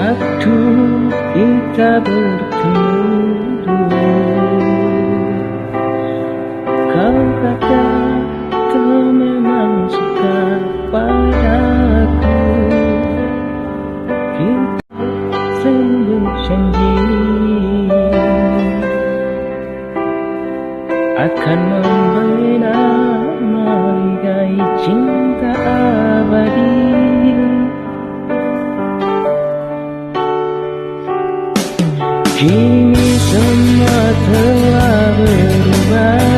waktu kita bertemu dulu, kau kata kau memang suka padaku. Kita sungguh janji akan membina menghargai cinta abadi. Kini semua telah berubah.